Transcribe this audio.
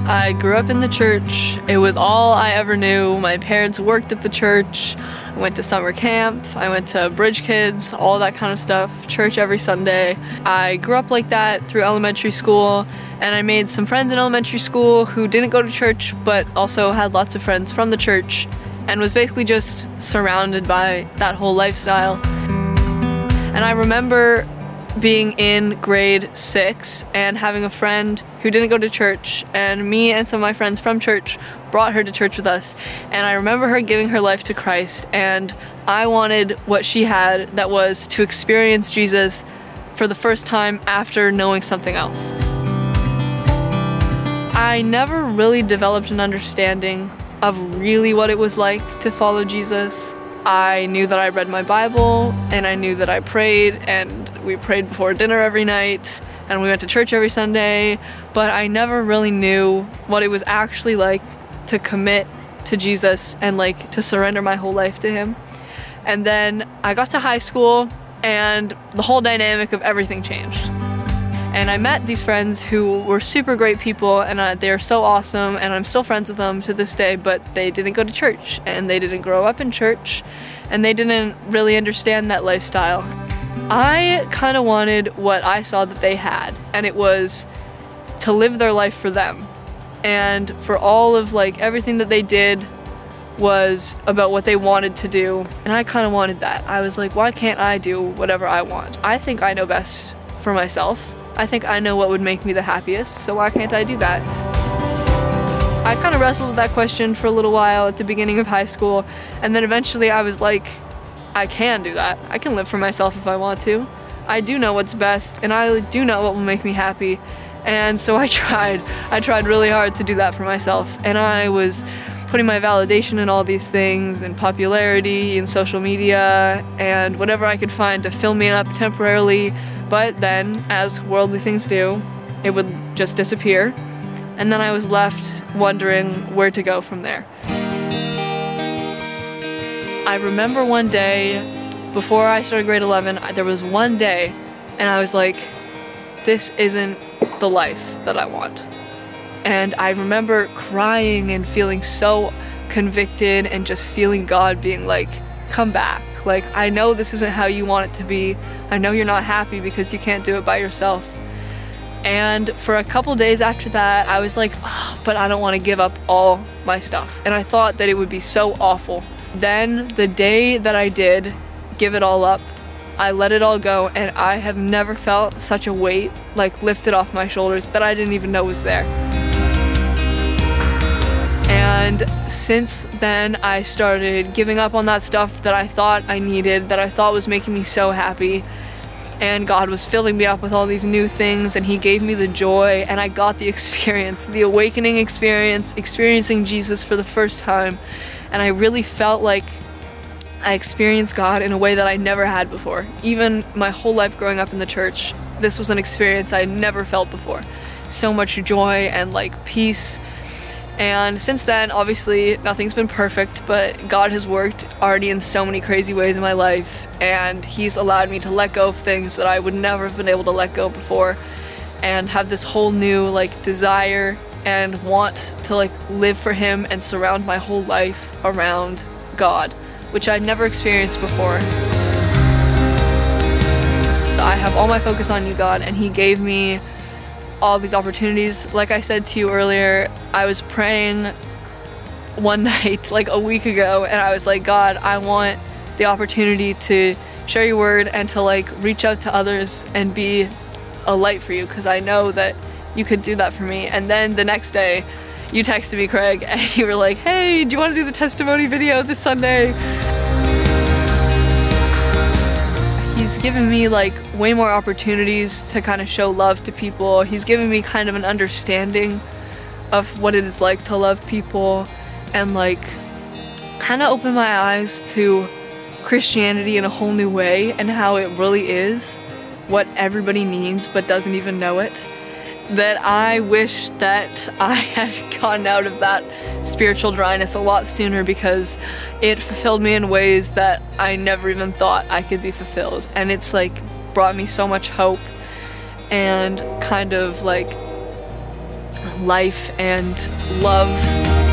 I grew up in the church. It was all I ever knew. My parents worked at the church. I went to summer camp. I went to Bridge Kids, all that kind of stuff. Church every Sunday. I grew up like that through elementary school, and I made some friends in elementary school who didn't go to church but also had lots of friends from the church, and was basically just surrounded by that whole lifestyle. And I remember being in grade 6 and having a friend who didn't go to church, and me and some of my friends from church brought her to church with us, and I remember her giving her life to Christ, and I wanted what she had, that was to experience Jesus for the first time after knowing something else. I never really developed an understanding of really what it was like to follow Jesus. I knew that I read my Bible, and I knew that I prayed, and we prayed before dinner every night, and we went to church every Sunday, but I never really knew what it was actually like to commit to Jesus and like to surrender my whole life to Him. And then I got to high school, and the whole dynamic of everything changed. And I met these friends who were super great people, and they're so awesome, and I'm still friends with them to this day, but they didn't go to church, and they didn't grow up in church, and they didn't really understand that lifestyle. I kind of wanted what I saw that they had, and it was to live their life for them. And for all of like everything that they did was about what they wanted to do, and I kind of wanted that. I was like, why can't I do whatever I want? I think I know best for myself. I think I know what would make me the happiest, so why can't I do that? I kind of wrestled with that question for a little while at the beginning of high school, and then eventually I was like, I can do that. I can live for myself if I want to. I do know what's best, and I do know what will make me happy. And so I tried really hard to do that for myself, and I was putting my validation in all these things, and popularity, and social media, and whatever I could find to fill me up temporarily. But then, as worldly things do, it would just disappear, and then I was left wondering where to go from there. I remember one day, before I started grade 11, there was one day, and I was like, this isn't the life that I want. And I remember crying and feeling so convicted, and just feeling God being like, come back. Like, I know this isn't how you want it to be. I know you're not happy because you can't do it by yourself. And for a couple days after that, I was like, oh, but I don't want to give up all my stuff. And I thought that it would be so awful. Then the day that I did give it all up, I let it all go, and I have never felt such a weight like lifted off my shoulders that I didn't even know was there. And since then, I started giving up on that stuff that I thought I needed, that I thought was making me so happy. And God was filling me up with all these new things, and He gave me the joy, and I got the experience, the awakening experience, experiencing Jesus for the first time. And I really felt like I experienced God in a way that I never had before. Even my whole life growing up in the church, this was an experience I had never felt before. So much joy and like peace. And since then, obviously, nothing's been perfect, but God has worked already in so many crazy ways in my life, and He's allowed me to let go of things that I would never have been able to let go before, and have this whole new like desire and want to like live for Him and surround my whole life around God, which I'd never experienced before. I have all my focus on You, God, and He gave me all these opportunities. Like I said to you earlier, I was praying one night like a week ago, and I was like, God, I want the opportunity to share Your word and to like reach out to others and be a light for You, because I know that You could do that for me. And then the next day you texted me, Craig, and you were like, hey, do you want to do the testimony video this Sunday? He's given me like way more opportunities to kind of show love to people. He's given me kind of an understanding of what it is like to love people, and like kind of opened my eyes to Christianity in a whole new way, and how it really is what everybody needs but doesn't even know it. That I wish that I had gotten out of that spiritual dryness a lot sooner, because it fulfilled me in ways that I never even thought I could be fulfilled. And it's like brought me so much hope, and kind of like life and love